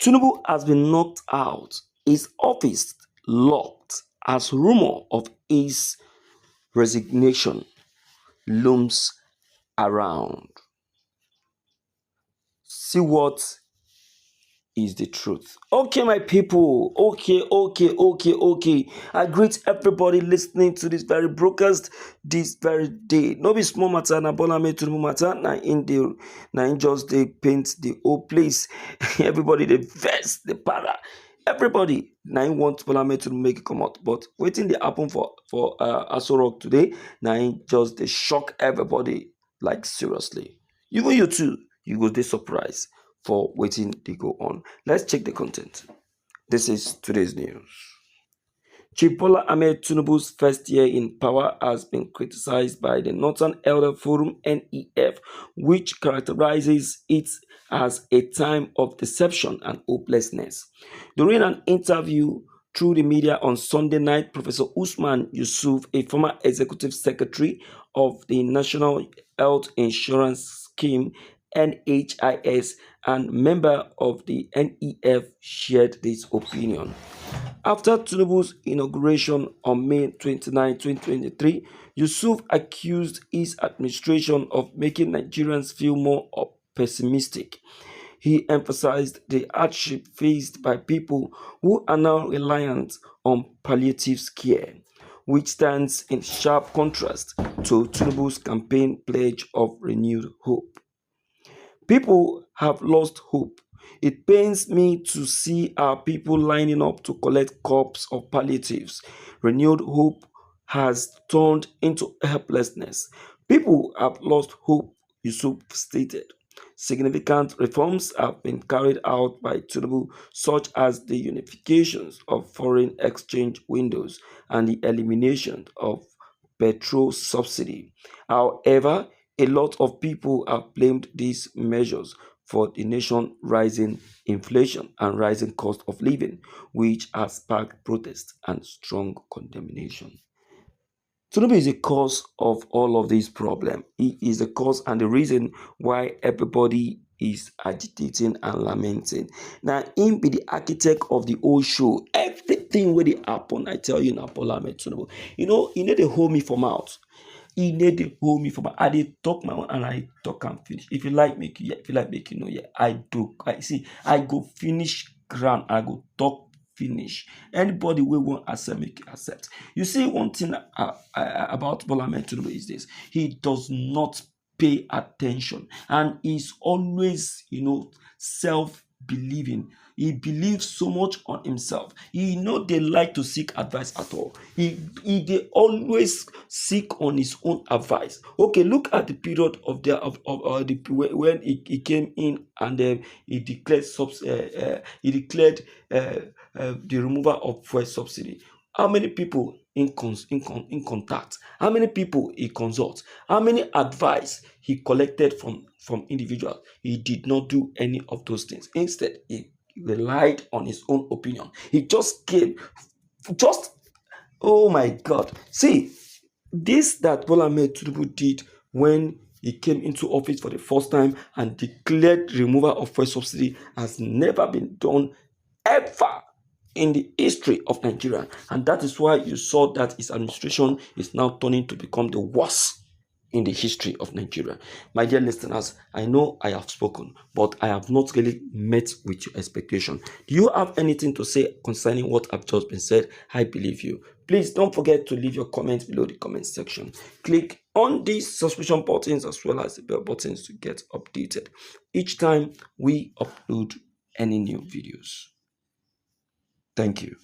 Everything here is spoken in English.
Tinubu has been knocked out, his office locked as rumor of his resignation looms around. See what is the truth. Okay, my people. Okay. I greet everybody listening to this very broadcast this very day. No be small matter, na Bola Ahmed Tinubu matter. Na in just they paint the whole place. Everybody they vex, the para. Everybody na in want Bola Ahmed Tinubu make it come out. But waiting they happen for Aso Rock today. Na in just they shock everybody like seriously. Even you too, you go dey surprised for waiting they go on. Let's check the content. This is today's news. Chief Bola Ahmed Tinubu's first year in power has been criticized by the Northern Elder Forum (NEF), which characterizes it as a time of deception and hopelessness. During an interview through the media on Sunday night, Professor Usman Yusuf, a former executive secretary of the National Health Insurance Scheme (NHIS) and member of the NEF, shared this opinion. After Tinubu's inauguration on May 29, 2023, Yusuf accused his administration of making Nigerians feel more pessimistic. He emphasized the hardship faced by people who are now reliant on palliative care, which stands in sharp contrast to Tinubu's campaign pledge of renewed hope. People have lost hope. It pains me to see our people lining up to collect cups of palliatives. Renewed hope has turned into helplessness. People have lost hope, Yusuf stated. Significant reforms have been carried out by Tinubu, such as the unification of foreign exchange windows and the elimination of petrol subsidy. However, a lot of people have blamed these measures for the nation rising inflation and rising cost of living, which has sparked protests and strong condemnation. Tinubu is the cause of all of these problems. He is the cause and the reason why everybody is agitating and lamenting. Now, him be the architect of the whole show. Everything where they happen, I tell you now, Bola Ahmed Tinubu. You need to hold me for mouth. He need to hold me for mouth. I dey talk my own and I talk and finish. If you like, make you yeah. If you like, make you know yeah. I do. I see. I go finish ground. I go talk finish. Anybody will won't accept, make you accept. You see, one thing about Bola Ahmed Tinubu is this: he does not pay attention, and he's always, self-believing. He believes so much on himself. He they like to seek advice at all. They always seek on his own advice. Okay, look at the period of the when he came in and he declared the removal of fuel subsidy. How many people in contact? How many people he consults? How many advice he collected from individuals? He did not do any of those things. Instead, he relied on his own opinion. He just came, oh my God. See, this that Bola Ahmed Tinubu did when he came into office for the first time and declared removal of fuel subsidy has never been done ever in the history of Nigeria. And that is why you saw that his administration is now turning to become the worst in the history of Nigeria. My dear listeners, I know I have spoken, but I have not really met with your expectation. Do you have anything to say concerning what I've just been said? I believe you. Please don't forget to leave your comments below the comment section. Click on these subscription buttons as well as the bell buttons to get updated each time we upload any new videos. Thank you.